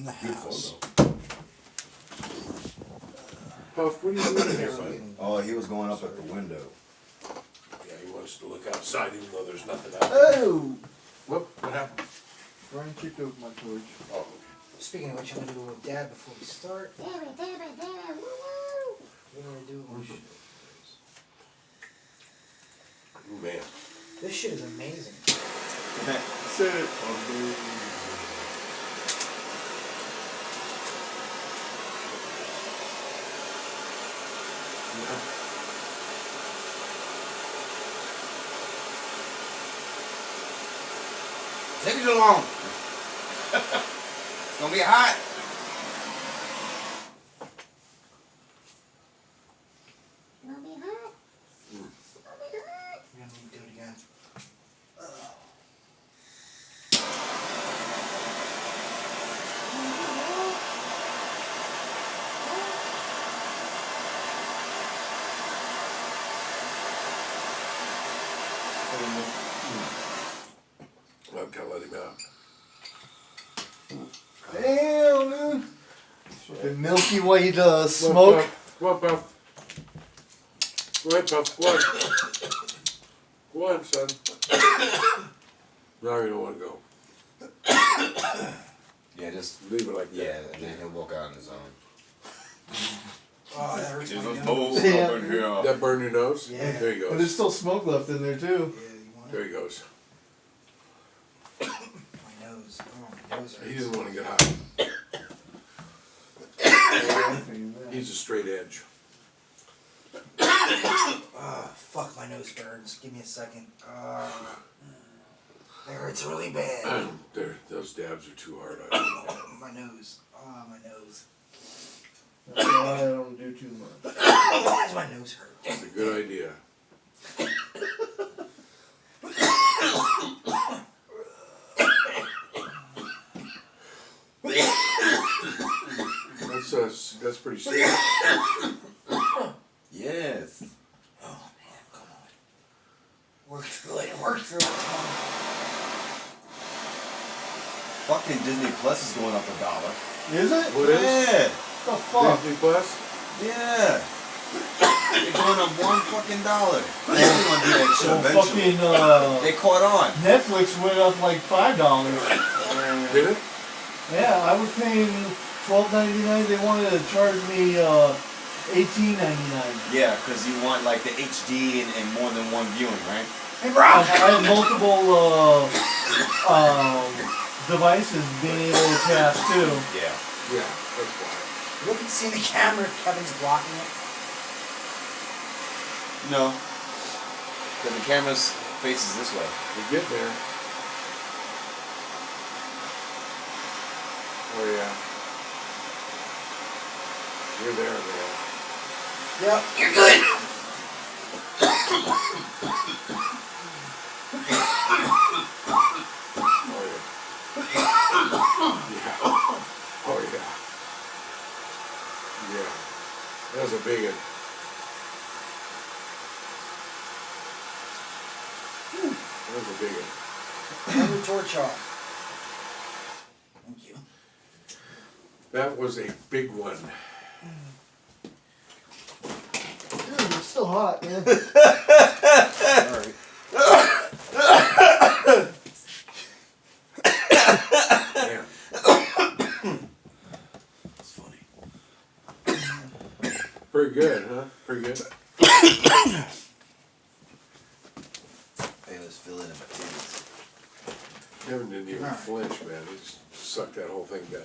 in the house. Puff, what are you doing here, buddy? Oh, he was going up at the window. Yeah, he wants to look outside even though there's nothing out there. Oh! Whoop, what happened? Brian kicked over my torch. Oh, Speaking of which, I'm gonna do a little dab before we start. Damn it, woo woo! What do I do? Oh, shit. man. This shit is amazing. Said it. Take it along. It's gonna be hot. Gonna be hot. Gonna be hot. We're gonna need to do it again. I've got to let him out. Damn, dude. The Milky Way smoke. Go on, Puff. Go ahead, Puff. Go on. Go on, son. Now you don't want to go. Yeah, just Leave it like that. yeah, and then he'll walk out on his own. Oh, that hurts my nose. mold Yeah. up in here. That burn your nose? Yeah. There he But goes. there's still smoke left in there, too. Yeah, you want There it? he goes. My nose. Oh, my nose hurts. He didn't want to get hot. He's a straight edge. Ah, fuck, my nose burns. Give me a second. That hurts really bad. Those dabs are too hard on My nose. Ah, my nose. That's why I don't do too much. Why does my nose hurt? you. It's a good idea. That's pretty serious. Yes. Oh, man, come on. Work through it. Work through it. Come on. Fucking Disney Plus is going up $1. Is it? What is? Yeah. What the fuck? Disney Plus? Yeah. They're going up $1 fucking. They're gonna do that shit Well, eventually. fucking, They caught on. Netflix went up like $5. Did it? Yeah, I was paying $12.99. They wanted to charge me $18.99. Yeah, because you want like the HD and more than one viewing, right? Hey, I Brock! had multiple devices being able to cast too. Yeah. Yeah, that's why. Look and see the camera if Kevin's blocking it. No. Because the camera's faces this way. We get there. Oh yeah. You're there, man. Yep, you're good. Oh yeah. Yeah. That was a big one. That was a big one. Turn the torch off. Thank you. That was a big one. Dude, it's still hot, man. Alright. Damn. That's funny. Pretty good, huh? Pretty good. Hey, let's fill in my titties. Kevin didn't even flinch, man. He just sucked that whole thing down.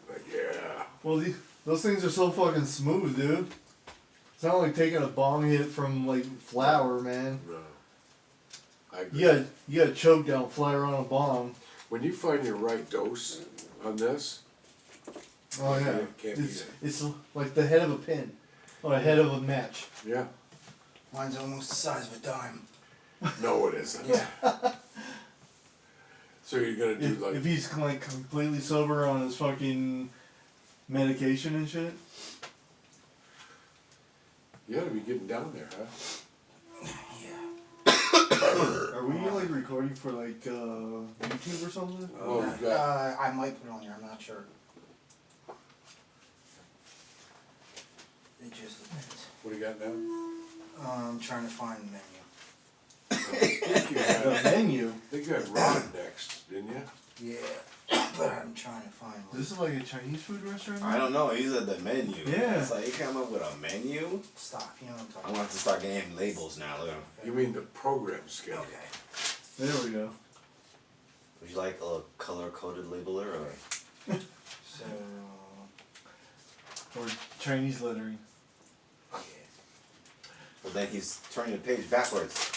Like, yeah. Well, those things are so fucking smooth, dude. It's not like taking a bong hit from like flour, man. No. I agree. You gotta choke down flour on a bong. When you find your right dose on this, Oh yeah, Can't beat it's like the head of a pin, or a head of a match. yeah. Mine's almost the size of a dime. No, it isn't. Yeah. So you're gonna do like If he's like completely sober on his fucking medication and shit. you gotta be getting down there, huh? Yeah. Are we like recording for like YouTube or something? Oh, you got, I might put it on there, I'm not sure. It just depends. what do you got now? I'm trying to find the menu. I think you The had, menu. I think you had Rod next, didn't you? Yeah, but I'm trying to find one. This is like a Chinese food restaurant? I don't know. He said the menu. Yeah. It's like he came up with a menu. Stop, you know what I'm I'm talking gonna have to start getting labels now. Look at him. You mean the program schedule? about. Okay. There we go. Would you like a color-coded labeler or? So, Or Chinese lettering. yeah. Well, then he's turning the page backwards.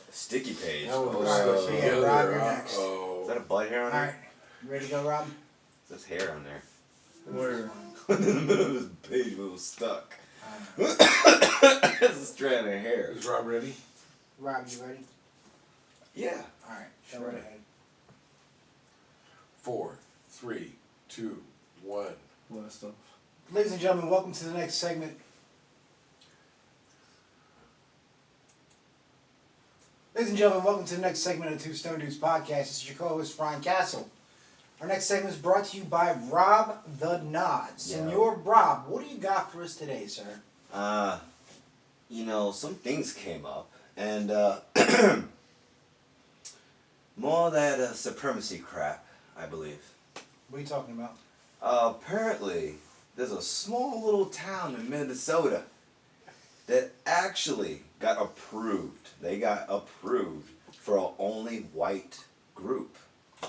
Sticky page. That one Oh, was, Alright, so yeah, the Rob, other, you're next. Is that a uh-oh. butt hair on Alright, there? you ready to go, Rob? There's hair on there. Where? In the middle of this page, it was stuck. Uh, It's a strand of hair. Is Rob ready? Rob, you ready? Yeah. Alright, go Sure. right ahead. 4, 3, 2, 1. Last stuff. Ladies and gentlemen, welcome to the next segment. Ladies and gentlemen, welcome to the next segment of the Two Stone Dudes podcast. This is your co-host, Brian Castle. Our next segment is brought to you by Rob the Nod. Senor Rob, what do you got for us today, sir? You know, some things came up, and more of that supremacy crap, I believe. What are you talking about? Apparently, there's a small little town in Minnesota that actually got approved. They got approved for an only white group.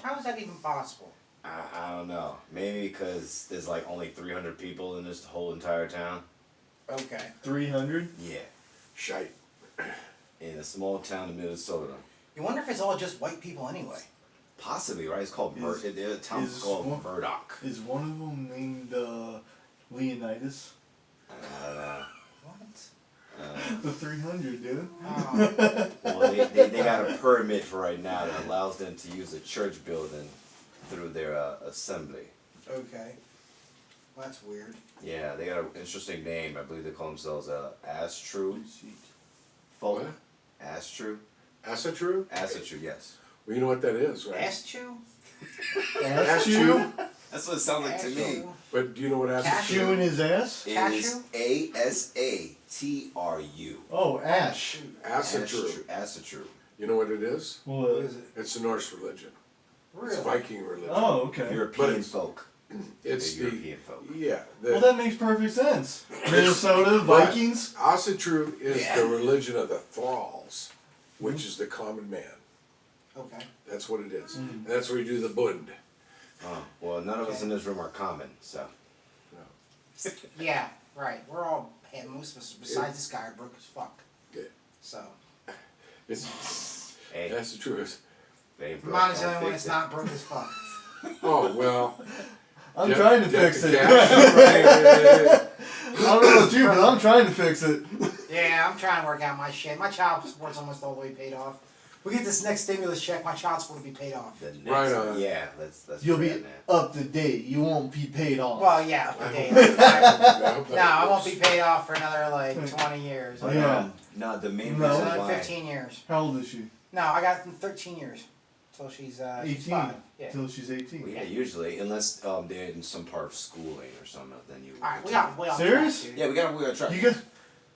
How is that even possible? I don't know. Maybe because there's like only 300 people in this whole entire town. Okay. 300? Yeah. Shite. In a small town in Minnesota. You wonder if it's all just white people anyway. Possibly, right? It's called the town's is called one- Murdoch. Is one of them named Leonidas? I don't know. What? The 300, dude. Oh, Well, they got a permit for right now that allows them to use a church building through their assembly. okay. Well, that's weird. Yeah, they got an interesting name. I believe they call themselves Astru folk. What? Astru? Asatru? Asatru, yes. Well, you know what that is, right? Astu? Ass chew? That's what it sounds like to me. But do you know what Asatru Cashew? Chewing his ass? It is ASATRU. Oh, ash. Asatru. Asatru. You know what it is? What What? is it? It's a Norse religion. It's Really? Viking religion. Oh, okay. European it's- folk. It's The the European folk. yeah. Well, that makes perfect sense. Minnesota, But Vikings. Asatru is Yeah. the religion of the thralls, which is the common man. Okay. That's what it is. Mm. And that's where you do the bund. Oh, well, none of us in this room are common, so. Yeah, right. We're all, most of us, besides this guy, are broke as fuck. Yeah. So, It's Hey, that's the truth. they ain't broke, mine is the don't only one fix that's it. not broke as fuck. Oh well. I'm Get- trying to get fix the it. cash. I don't know about you, but I'm trying to fix it. Yeah, I'm trying to work out my shit. My child support's almost all the way paid off. We get this next stimulus check, my child support will be paid off. The next, Right on. Yeah, that's You'll where be we're at. up to date. You won't be paid off. Well, yeah, I okay. hope that No, I won't works. be paid off for another like 20 years. But, Yeah. no, the main No. reason Another why. 15 years. How old is she? No, I got it in 13 years. Till she's 18. 5. Yeah. Till she's 18. Well, yeah, usually, unless they're in some part of schooling or something, then you. Alright, we got Serious? track, dude. Yeah, we got to try.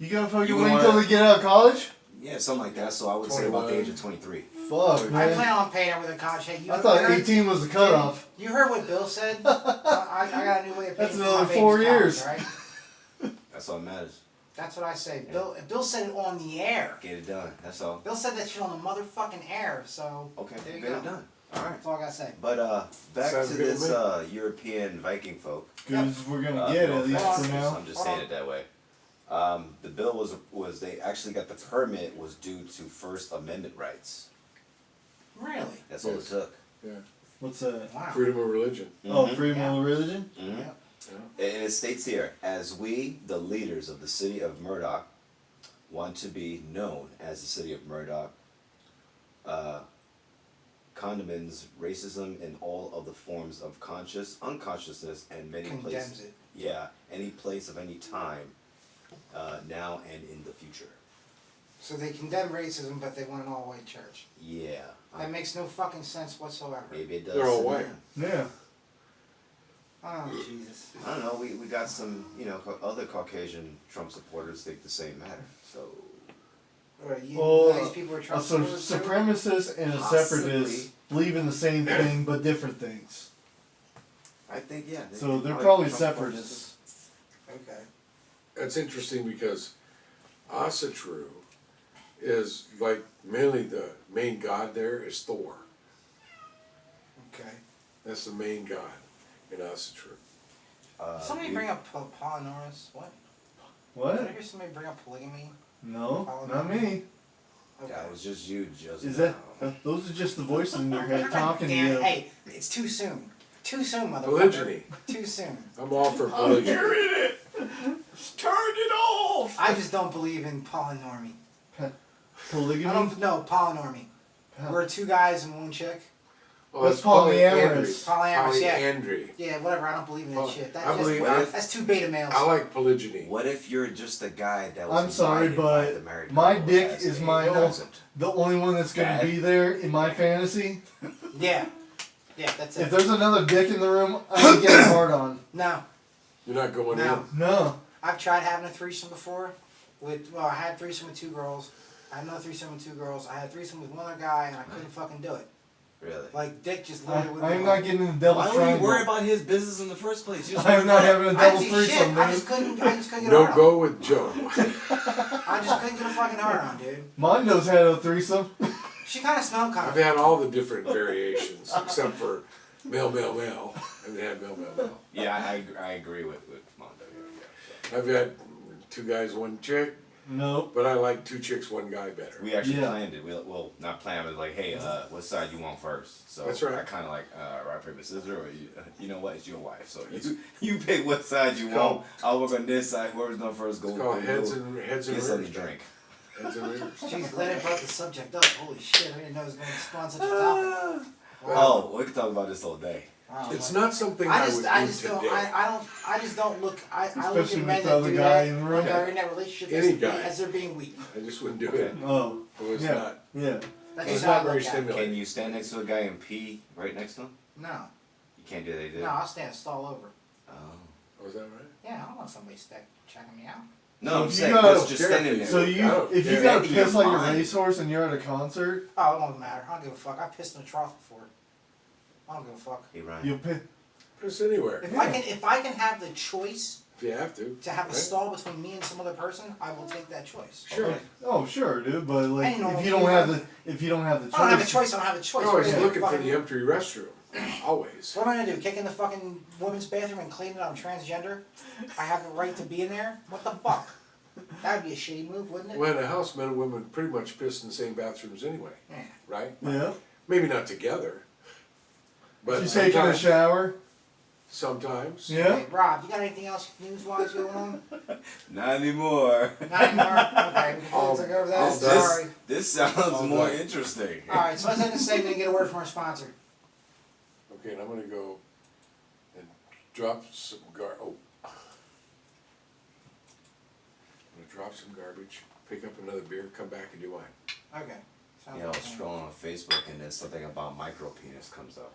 You gotta fucking You wait wanna- until they get out of college? Yeah, something like that. So I would say about the age of 23. Fuck, I man. plan on paying her with a contract. I thought 18 was the cutoff. You heard what Bill said? I got a new way of paying That's for another my baby's 4 college, years. Right? That's all that matters. That's what I say. Bill said it on the air. Get it done. That's all. Bill said that shit on the motherfucking air. So Okay, there you get go. it done. All right. That's all I gotta say. But back Sounds to good to this me. European Viking folk. Because we're gonna No get it, at least offense, for now. I'm just Hold saying on. it that way. The bill was they actually got the permit was due to First Amendment rights. Really? That's all it Yes. took. Yeah. What's that? Wow. Freedom of religion. Oh, Mhm. freedom of religion? Mhm. Yeah. And it states here, as we, the leaders of the city of Murdoch, want to be known as the city of Murdoch, condemns racism in all of the forms of conscious, unconsciousness, and many Condemns places. it. Yeah, any place of any time, now and in the future. So they condemn racism, but they want an all-white church. Yeah. That makes no fucking sense whatsoever. Maybe it does. They're all to white. them. Yeah. Oh, Jesus. I don't know. We got some, other Caucasian Trump supporters think the same matter. So Or you, Well, these people are a Trump supporters too? supremacist and a separatist believe in the same thing but different things. I think So they're probably Trump separatists. Okay. That's interesting because Asatru is like mainly the main god there is Thor. Okay. That's the main god in Asatru. Somebody bring up Polynorus. What? Did I What? hear somebody bring up polygamy? No, not me. Okay. That was just you, just Is now. that? Those are just the voices in your head talking to Damn, you. hey, it's too soon. Too soon, motherfucker. Polygyny. Too soon. I'm all for polygyny. it! Turn it off! I just don't believe in polynormy. I Polygamy? don't know polynormy. We're two guys and one chick. Oh, That's polyamorous. Polyamorous, yeah. Polyandry. Yeah, whatever. I don't believe in that Well, shit. I That's believe- just, that's two beta males. I like polygyny. What if you're just a guy that was I'm sorry, invited by but the married my couple dick as is a my present? the only one that's gonna Bad. be there in my fantasy. Yeah. Yeah, that's If it. there's another dick in the room, I ain't getting hard on. No. You're not going No. No. I've tried having a threesome before. I had a threesome with two girls. I had another threesome with two girls. I had a threesome with one other guy, and I couldn't fucking do it. Really? Like, dick just I, literally wouldn't I'm go. not getting in the devil's Why would you triangle. worry about his business in the first place? You just I'm not having a I double didn't do shit. threesome, I dude. just couldn't get a No hard go with Joe. on. I just couldn't get a fucking hard on, dude. Mondo's had a threesome. She kind of smelled kind I've of. had all the different variations except for male, male, male. I've had male, male, male. Yeah, I agree with Mondo here. Yeah, I've had two guys, one chick, Nope. but I like two chicks, one guy so. better. We actually Yeah. planned it. Well, not planned, but like, hey, what side you want first? So That's right. I kind of like rock paper scissors, or you know what? It's your wife, so you pick what side you called- want. I'll work on this side. Whoever's not first, go. It's called go- heads go and get rears. something to drink. Heads and rears. Jeez, glad I brought the subject up. Holy shit, I didn't know it was going to spawn such a topic. Wow. Oh, we could talk about this all day. Wow, It's well, not something I would do I just don't, today. I just don't look, I look Especially at men with the that other do guy that, in the room. that are in that relationship Any as, guy. as they're being weak. I just wouldn't do Okay. it. Oh. It was Yeah. not. Yeah. That's It's just how not I very look at it. stimulating. Can you stand next to a guy and pee right next to him? No, You can't do that either. no, I'll stand stall over. Oh. Was that right? Yeah, I don't want somebody checking me out. No, So I'm if you saying got- just standing there. So I don't if you care. got In your pissed like a mind. racehorse and you're at a concert, Oh, it won't matter. I don't give a fuck. I pissed in a trough before. I don't give a fuck. Hey Ryan. you'll piss. Just anywhere. If I can have the choice If you have to. to have a right? stall between me and some other person, I will take that choice. Sure. Oh sure, dude, but like I know if you don't have the choice. I don't have a choice. I don't have a choice. You're always What am I looking gonna for do, the empty restroom. Always. What am I gonna do? Kick in the fucking women's bathroom and clean it? I'm transgender. I have the right to be in there. What the fuck? That'd be a shitty move, wouldn't it? Well, in a house, men and women pretty much piss in the same bathrooms anyway, Yeah. right? Yeah. Maybe not together. But She's taking a sometimes- shower. Sometimes. Yeah. Hey, Rob, you got anything else news-wise going on? Not anymore. Not anymore. Okay, we can take over that. All Sorry. This sounds All more done. interesting. All right, so let's end the segment and get a word from our sponsor. Okay, and I'm gonna go and drop some oh. I'm gonna drop some garbage, pick up another beer, come back and do mine. Okay. Sounds You know, I was like a plan. scrolling on Facebook and then something about micro penis comes up.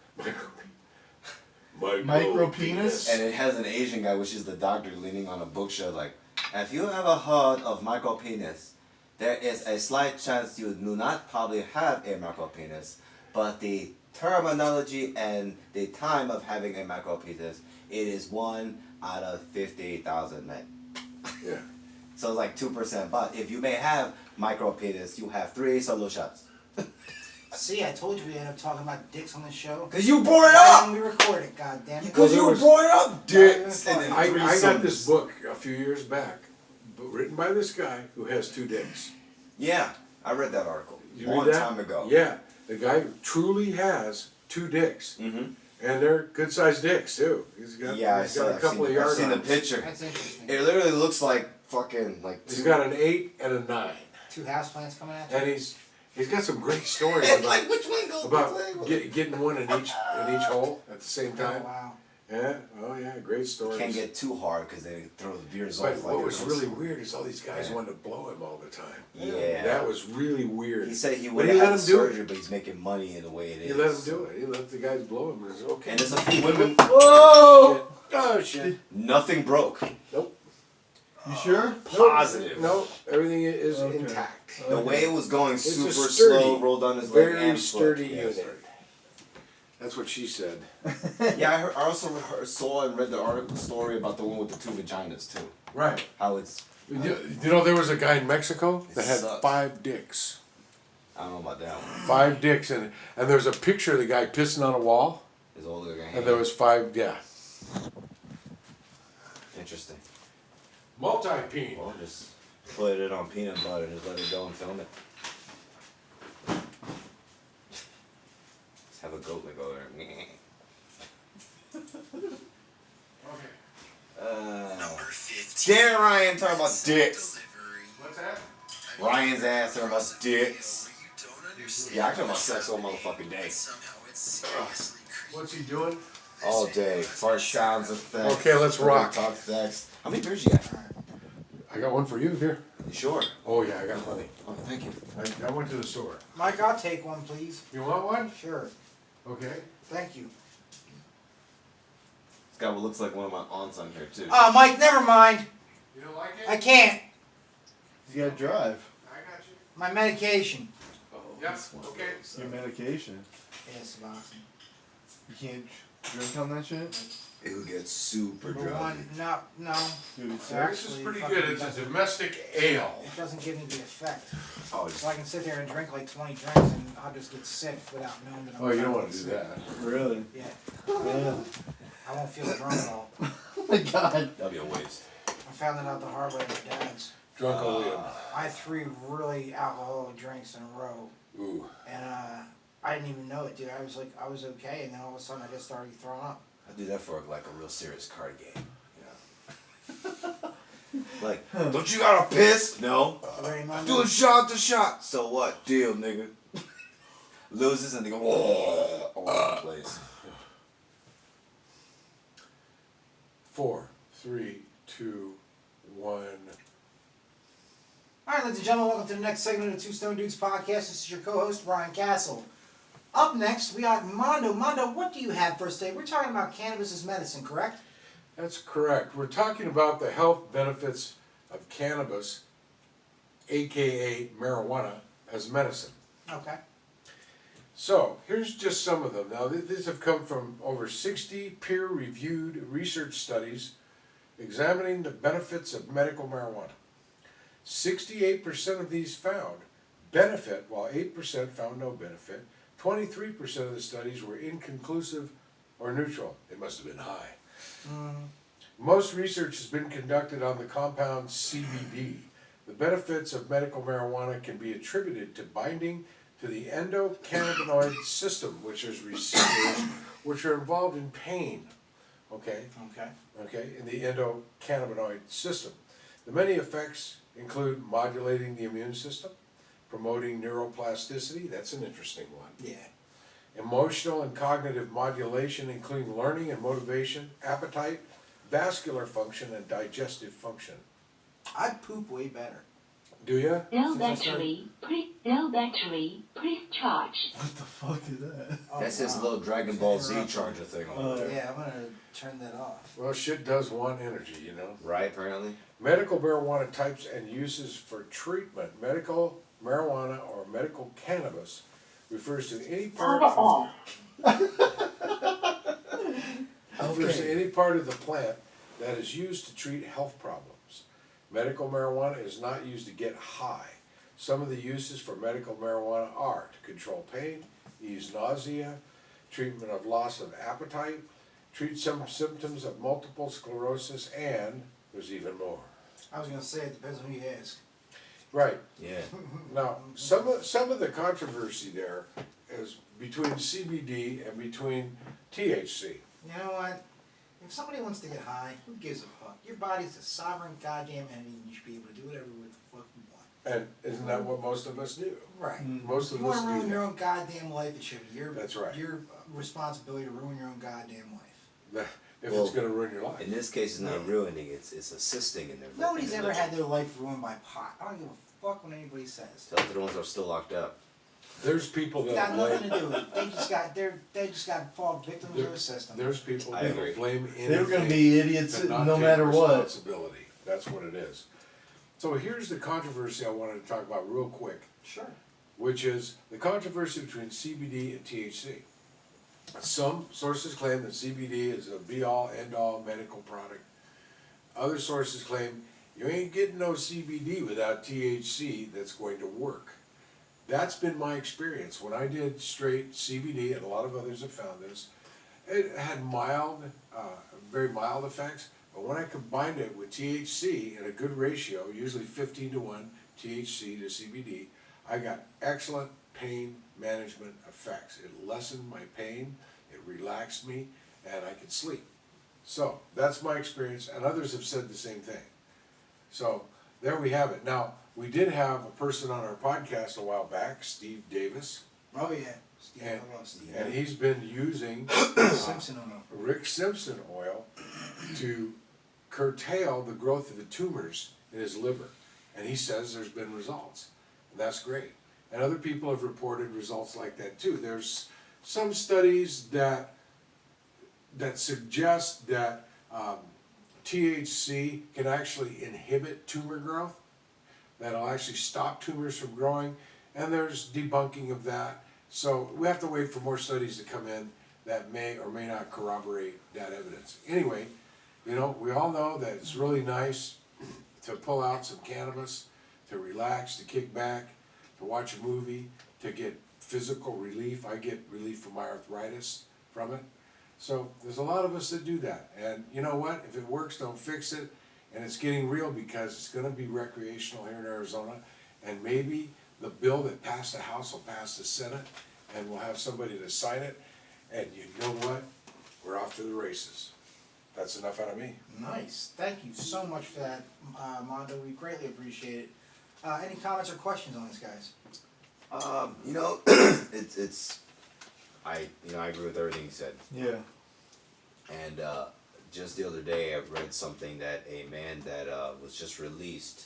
Micro penis? And it has an Asian guy, which is the doctor leaning on a bookshelf like, have you ever heard of micro penis? There is a slight chance you do not probably have a micro penis, but the terminology and the time of having a micro penis, it is 1 out of 50,000 men. Yeah. So it's like 2%, but if you may have micro penis, you have 3 solutions. See, I told you we ended up talking about dicks on the show. Cause you brought it Why up! didn't we record it, goddammit? Because there you was- brought it up, dicks! Not And even then I three got sons. this book a few years back, written by this guy who has 2 dicks. Yeah, I read that article. You Long read that? time ago. Yeah, the guy truly has 2 dicks, Mm-hmm. and they're good-sized dicks too. He's got, Yeah, he's got a couple of I've yards seen on the him. picture. That's interesting. It literally looks like fucking like He's got an 8 and a 9, 2 houseplants coming at you. and he's got some great stories It's about, like which one goes about with the getting one in each hole at the same Oh, time. wow. Yeah, oh yeah, great stories. Can't get too hard because they throw the beers But off. what like was it really weird is all these guys Yeah. wanted to blow him all the time. Yeah. That was really weird. He said he But would he have let had him the do it. surgery, but he's making money in the way it is. He let him do it. He let the guys blow him. It was okay. And there's a few women. Whoa! Oh shit. Nothing broke. Nope. You sure? Positive. No, everything is Okay. intact. The way it was going, It's a super sturdy, slow, rolled on his leg Very and sturdy foot. Yeah, unit. sturdy. That's what she said. Yeah, I also saw and read the article story about the one with the 2 vaginas too. Right. How it's You know, there was a guy in Mexico that had sucks. 5 dicks. I don't know about that one. 5 dicks, and there's a picture of the guy pissing on a wall, His older guy. and there was 5. Yeah. Interesting. Multi-peen. Well, just put it on peanut butter and just let it go and film it. Just have a goat that go there. Damn Ryan talking about dicks. What's that? Ryan's ass talking about dicks. Yeah, I talk about sex all motherfucking day. What's he doing? All day. Fart sounds effects. Okay, let's rock. Talk sex. How many beers you got? I got one for you here. You sure? Oh yeah, I got plenty. Oh, thank you. I went to the store. Mike, I'll take one, please. You want one? Sure. Okay. Thank you. This guy looks like one of my aunts on here too. Oh, Mike, never mind. You don't like it? I can't. You gotta drive. I got you. My medication. Yep. Okay. Your medication. Yes, Sebastian. You can't drink on that shit? It would get super Number drunk. one, no. Dude, it's Yeah. This is Actually, pretty fucking good. It's a doesn't- domestic ale. It doesn't give me the effect. Oh, So I can sit there and drink like 20 drinks and I'll just get sick without knowing that I'm Oh, you don't gonna want to get do sick. that. Really? Yeah. Yeah. I won't feel drunk at all. Oh my god. that'd be a waste. I found it out the hard way at Dad's. Drunk William. I had 3 really alcoholic drinks in a row. Ooh. And I didn't even know it, dude. I was okay, and then all of a sudden I just started throwing up. I do that for like a real serious card game. You know? Like, don't you gotta piss? No. You ready, Mom? Do a shot to shot. So what? Deal, nigga. Loses and they go all over the place. 4, 3, 2, 1. All right, ladies and gentlemen, welcome to the next segment of the Two Stone Dudes podcast. This is your co-host, Ryan Castle. Up next, we got Mondo. Mondo, what do you have for us today? We're talking about cannabis as medicine, correct? That's correct. We're talking about the health benefits of cannabis, aka marijuana, as medicine. Okay. So, here's just some of them. Now, these have come from over 60 peer-reviewed research studies examining the benefits of medical marijuana. 68% of these found benefit, while 8% found no benefit. 23% of the studies were inconclusive or neutral. It must have been high. Most research has been conducted on the compound CBD. The benefits of medical marijuana can be attributed to binding to the endocannabinoid system, which is receptors which are involved in pain. Okay? Okay. In the endocannabinoid system. The many effects include modulating the immune system, promoting neuroplasticity, that's an interesting one. Yeah. Emotional and cognitive modulation, including learning and motivation, appetite, vascular function, and digestive function. I poop way better. Do ya? No battery, please charge. What the fuck is that? Oh, That's his wow. little Dragon Ball Z charger thing over there. Yeah, I'm gonna turn that off. Well, shit does want energy, you know. Right, apparently? Medical marijuana types and uses for treatment. Medical marijuana or medical cannabis refers to any part Power of, off. refers to any part of the plant that is used to treat health problems. Medical marijuana is not used to get high. Some of the uses for medical marijuana are to control pain, ease nausea, treatment of loss of appetite, treat some symptoms of multiple sclerosis, and there's even more. I was gonna say it depends on who you ask. Right. Yeah. Now, some of the controversy there is between CBD and between THC. You know what? If somebody wants to get high, who gives a fuck? Your body's a sovereign goddamn entity, and you should be able to do whatever the fuck you want. And isn't that what most of us do? Right. Most If of you us want to do ruin your that. own goddamn life, it should be your That's right. your responsibility to ruin your own goddamn life. if Well, it's gonna ruin your life. In this case, it's not ruining; it's assisting in their. Nobody's in ever their had their life ruined by pot. I don't give a fuck what anybody says. Tell it to the ones that are still locked up. There's people It's that got nothing blame, to do with it. They just got fall victims of the system. there's people I that agree. will blame anything. They were gonna be idiots but not no take matter what. responsibility. That's what it is. So here's the controversy I wanted to talk about real quick, Sure. which is the controversy between CBD and THC. Some sources claim that CBD is a be-all, end-all medical product. Other sources claim you ain't getting no CBD without THC that's going to work. That's been my experience. When I did straight CBD, and a lot of others have found this, it had mild, very mild effects, but when I combined it with THC in a good ratio, usually 15-1 THC to CBD, I got excellent pain management effects. It lessened my pain, it relaxed me, and I could sleep. So that's my experience, and others have said the same thing. So there we have it. Now, we did have a person on our podcast a while back, Steve Davis, Oh yeah. Steve, and, I love Steve. and he's been using Simpson on them. Rick Simpson oil to curtail the growth of the tumors in his liver. And he says there's been results. And that's great. And other people have reported results like that too. There's some studies that suggest that THC can actually inhibit tumor growth, that'll actually stop tumors from growing, and there's debunking of that. So we have to wait for more studies to come in that may or may not corroborate that evidence. Anyway, you know, we all know that it's really nice to pull out some cannabis, to relax, to kick back, to watch a movie, to get physical relief. I get relief from my arthritis from it. So there's a lot of us that do that. And you know what? If it works, don't fix it. And it's getting real because it's going to be recreational here in Arizona. And maybe the bill that passed the House will pass the Senate, and we'll have somebody to sign it. And you know what? We're off to the races. That's enough out of me. Nice. Thank you so much for that, Mondo. We greatly appreciate it. Any comments or questions on this, guys? You know, I agree with everything you said. Yeah. And just the other day, I read something that a man that was just released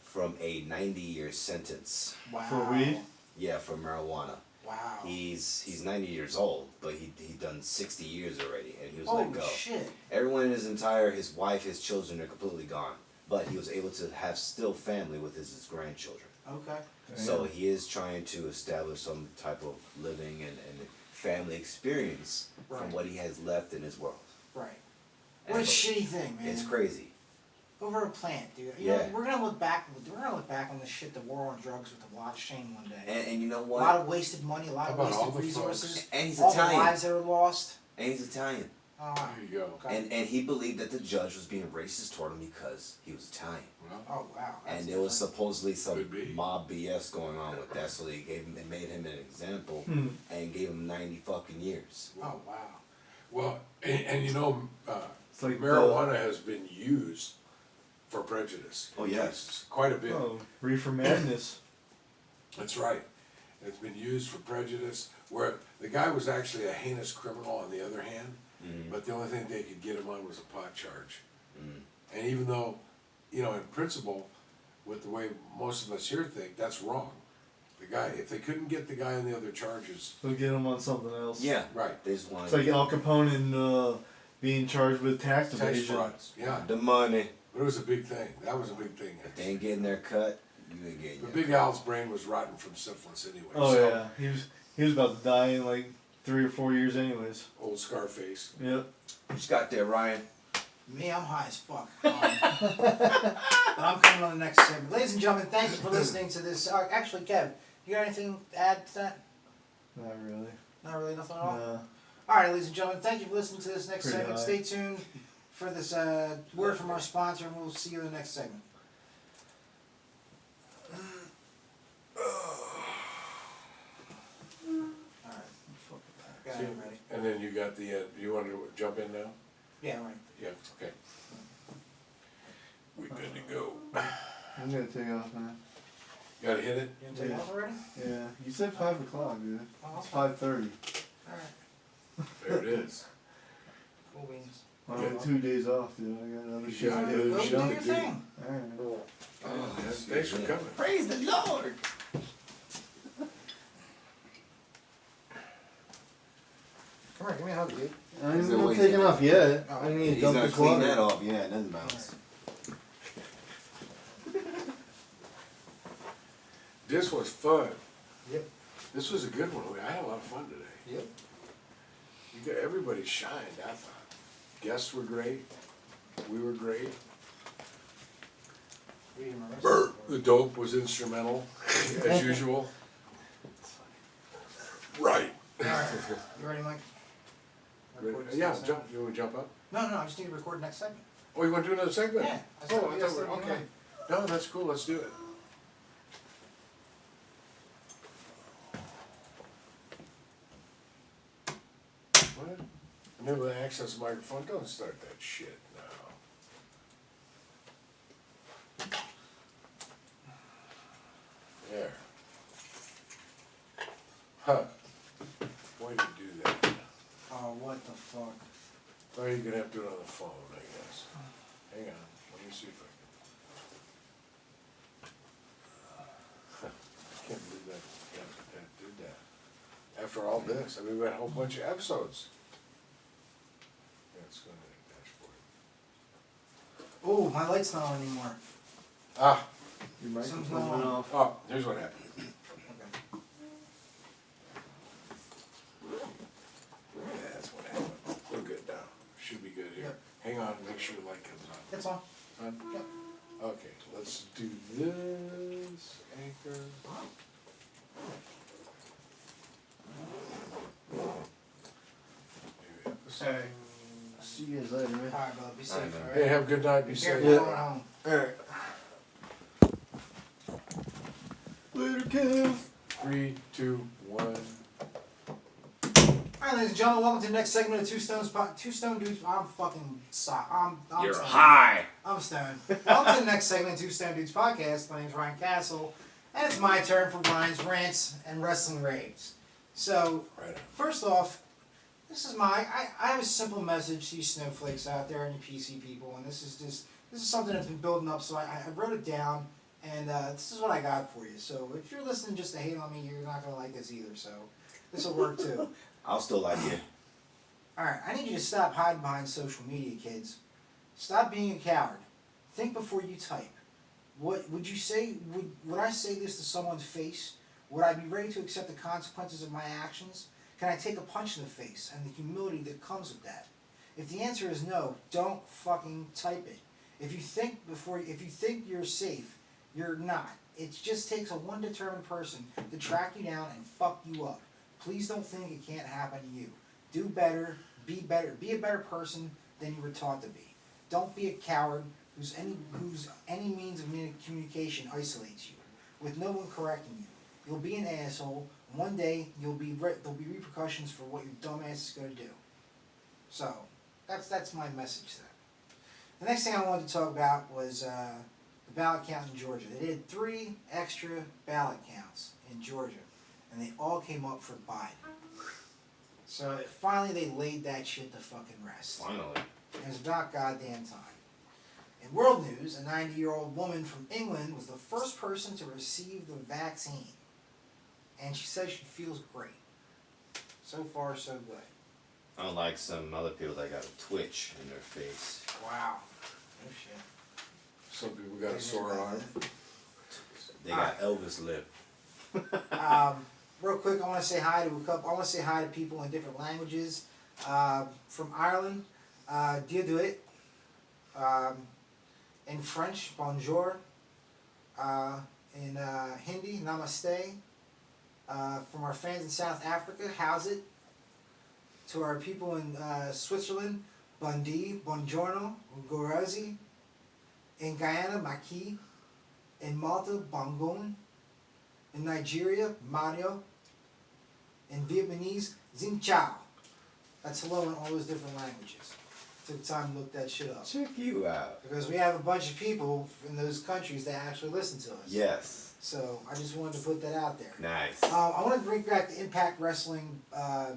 from a 90-year sentence. Wow. For weed? Yeah, for marijuana. Wow. He's 90 years old, but he done 60 years already, and he was Holy let go. shit. Everyone in his wife, his children are completely gone, but he was able to have still family with his grandchildren. Okay. So he is trying to establish some type of living and family experience Right. from what he has left in his world. Right. What a And shitty thing, man. It's crazy. Over a plant, dude. You know, Yeah. we're gonna look back on the shit, the war on drugs with a lot of shame one day. And you know A what? lot of wasted money, a lot How of about all wasted the resources. folks? And he's all Italian. the lives that are lost. And he's Italian. Oh, wow. There you go. Okay. And he believed that the judge was being racist toward him because he was Italian. Well, Oh wow. That's And there was different. supposedly some Could be. mob BS going on with that, so they made him an example Hmm. and gave him 90 fucking years. Oh wow. well, and you know, It's like marijuana has been used for prejudice. Oh, yeah. It's quite a bit. Oh, reefer madness. That's right. It's been used for prejudice, where the guy was actually a heinous criminal on the other hand, but the only thing they could get him on was a pot charge. And even though, you know, in principle, with the way most of us here think, that's wrong. The guy, if they couldn't get the guy on the other charges, They'll get him on something else. Yeah, right, they just want It's like Al Capone and being charged with tax tax evasion. fraud, yeah. the money. But it was a big thing. That was a big thing. If they ain't getting their cut, you ain't getting But your Big Al's brain was rotten from syphilis anyway. Oh so, yeah, he was about to die in like 3 or 4 years, anyways. Old Scarface. Yep. What you got there, Ryan? Me, I'm high as fuck. But I'm coming on the next segment. Ladies and gentlemen, thank you for listening to this. Actually, Kev, you got anything to add to that? Not really. Not really, nothing at all? Nah. Alright, ladies and gentlemen, thank you for listening to this next Pretty segment. high. Stay tuned for this word from our sponsor, and we'll see you in the next segment. Alright, got it ready. And then you got the, you want to jump in now? Yeah, right. Yeah, okay. We good to go. I'm gonna take off, man. You gotta hit it? You gonna take Yeah. off already? Yeah, you said 5 o'clock, dude. Oh, It's okay. 5:30. Alright. There it is. Cool beans. I have 2 days off, dude. I got another shit Yeah, to I do. do. Go do Shut your it, dude. thing. Alright. Oh, thanks for coming. Praise the Lord. Come here, give me a hug, dude. I He's ain't always- taking off yet. Oh, I need to He's dump gonna this clean water. that off, yeah, in his mouth. This was fun. Yep. This was a good one. I had a lot of fun today. Yep. You got, everybody shined, I thought. Guests were great. We were great. The dope was instrumental, as usual. Right. Alright. You ready, Mike? Ready? Record this Yeah, next jump. You wanna jump up? segment? No, I just need to record next segment. Oh, you wanna do another segment? Yeah, I Oh, thought I we thought were we were, okay. No, that's cool, let's do it. What? Enable the access microphone, don't start that shit now. There. Huh. Why did you do that? Oh, what the fuck? Oh, you're gonna have to do it on the phone, I guess. Hang on, let me see if I can't believe that did that. After all this, I mean, we had a whole bunch of episodes. Yeah, it's going to the dashboard. Oh, my light's not on anymore. Ah, Your microphone Something's went wrong. off. oh, here's what happened. Okay. Yeah, that's what happened. We're good now. Should be good here. Yep. Hang on, make sure the light comes on. It's on. On? Yep. Okay, let's do this, anchor. Maybe episode. See you guys later, man. Alright, brother. Be safe, Alright, man. alright? Hey, have a good night, be Be safe. careful going home. Alright. Later, Kev. 3, 2, 1. Alright, ladies and gentlemen, welcome to the next segment of Two Stone Dudes. I'm fucking I'm You're stoned. high. I'm stoned. Welcome to the next segment of Two Stone Dudes podcast. My name's Ryan Castle, and it's my turn for Ryan's rants and wrestling raves. So, Right on. first off, this is I have a simple message to you snowflakes out there and you PC people, and this is something that's been building up. So I wrote it down, and this is what I got for you. So if you're listening just to hate on me, you're not gonna like this either. So this will work too. I'll still like you. Alright, I need you to stop hiding behind social media, kids. Stop being a coward. Think before you type. What would you say, would I say this to someone's face? Would I be ready to accept the consequences of my actions? Can I take a punch in the face and the humility that comes with that? If the answer is no, don't fucking type it. If you think you're safe, you're not. It just takes a one determined person to track you down and fuck you up. Please don't think it can't happen to you. Do better, be a better person than you were taught to be. Don't be a coward whose any means of communication isolates you, with no one correcting you. You'll be an asshole. One day there'll be repercussions for what your dumb ass is gonna do. So that's my message then. The next thing I wanted to talk about was the ballot count in Georgia. They did 3 extra ballot counts in Georgia, and they all came up for Biden. So finally they laid that shit to fucking rest. Finally. It was about goddamn time. In world news, a 90-year-old woman from England was the first person to receive the vaccine. And she says she feels great. So far, so good. Unlike some other people that got a twitch in their face. Wow. No shit. Some people got a sore arm. They got Elvis lip. Real quick, I want to say hi to people in different languages. From Ireland, Dieu d'uit. In French, bonjour. In Hindi, namaste. From our fans in South Africa, how's it? To our people in Switzerland, bon dia, buongiorno, gorazi. In Guyana, maki. In Malta, bongon. In Nigeria, Mario. In Vietnamese, Xin Chao. That's hello in all those different languages. Took time to look that shit up. Check you out. Because we have a bunch of people in those countries that actually listen to us. Yes. So I just wanted to put that out there. Nice. I want to bring back the Impact Wrestling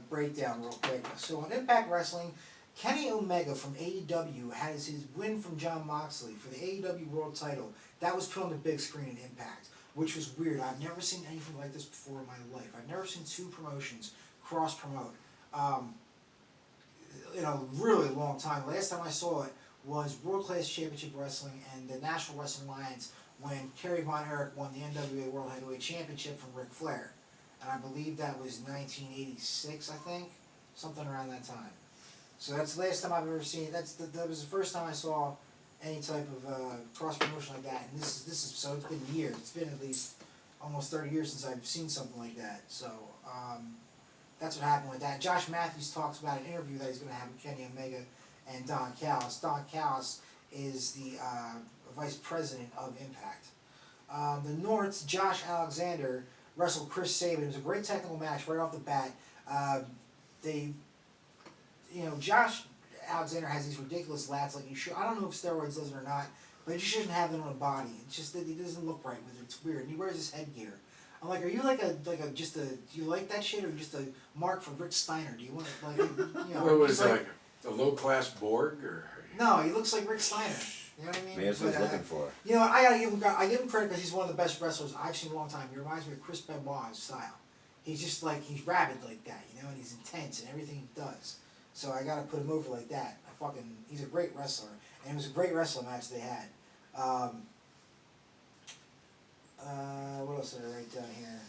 breakdown real quick. So on Impact Wrestling, Kenny Omega from AEW has his win from Jon Moxley for the AEW World Title. That was put on the big screen in Impact, which was weird. I've never seen anything like this before in my life. I've never seen two promotions cross promote in a really long time. Last time I saw it was World Class Championship Wrestling and the National Wrestling Alliance when Kerry Von Erich won the NWA World Heavyweight Championship from Ric Flair. And I believe that was 1986, I think, something around that time. So that's the last time I've ever seen. That was the first time I saw any type of cross promotion like that. And this is so it's been years. It's been at least almost 30 years since I've seen something like that. So that's what happened with that. Josh Matthews talks about an interview that he's going to have with Kenny Omega and Don Callis. Don Callis is the vice president of Impact. The North's Josh Alexander wrestled Chris Sabin. It was a great technical match right off the bat. Josh Alexander has these ridiculous lats. Like I don't know if steroids does it or not, but you shouldn't have them on a body. It's just that he doesn't look right with it. It's weird. And he wears his headgear. I'm like, are you do you like that shit or just a mark for Rick Steiner? Do you want What was it, like a low class Borg or? No, he looks like Rick Steiner. You know what I mean? Maybe that's what he's looking for. You know, I give him credit because he's one of the best wrestlers I've seen in a long time. He reminds me of Chris Benoit's style. He's just like, he's rabid like that, and he's intense in everything he does. So I gotta put him over like that. He's a great wrestler, and it was a great wrestling match they had. What else did I write down here?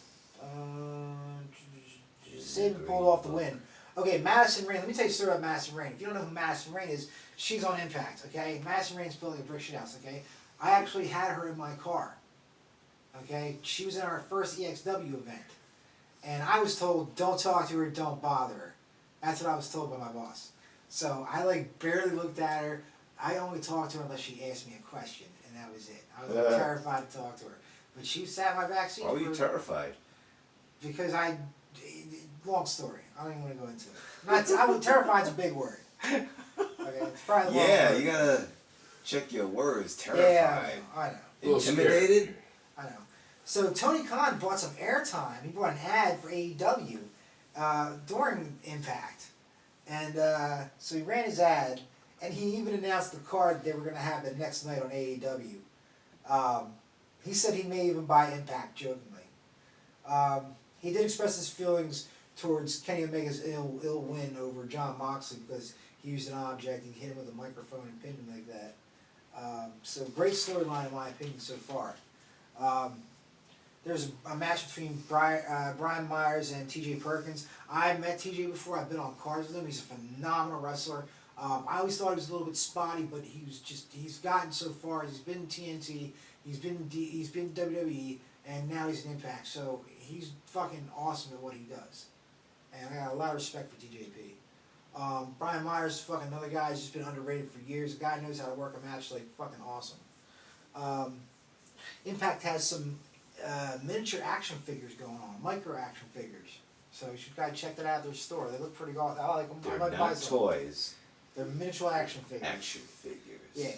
Sabin pulled off the win. Okay, Madison Rayne. Let me tell you a story about Madison Rayne. If you don't know who Madison Rayne is, she's on Impact, okay? Madison Rayne's building a brick shit house, okay? I actually had her in my car, okay? She was in our first EXW event. And I was told, don't talk to her, don't bother her. That's what I was told by my boss. So I barely looked at her. I only talked to her unless she asked me a question, and that was it. I was terrified to talk to her. But she sat in my back seat. Why were you terrified? Because long story. I don't even want to go into it. Terrified's a big word. Okay, it's probably a long word. You gotta check your words. Terrified. Yeah, I know. Intimidated? I know. So Tony Khan bought some airtime. He bought an ad for AEW during Impact. And so he ran his ad, and he even announced the card they were going to have the next night on AEW. He said he may even buy Impact, jokingly. He did express his feelings towards Kenny Omega's ill win over Jon Moxley because he used an object, he hit him with a microphone and pinned him like that. So great storyline in my opinion so far. There's a match between Brian Myers and TJ Perkins. I've met TJ before. I've been on cards with him. He's a phenomenal wrestler. I always thought he was a little bit spotty, but he's gotten so far. He's been TNT, he's been WWE, and now he's in Impact. So he's fucking awesome at what he does. And I got a lot of respect for TJP. Brian Myers, fucking another guy who's just been underrated for years. The guy knows how to work a match like fucking awesome. Impact has some miniature action figures going on, micro action figures. So you should check that out at their store. They look pretty awesome. I like them. They're I might buy not some. toys. They're miniature action figures. Action figures. Yeah.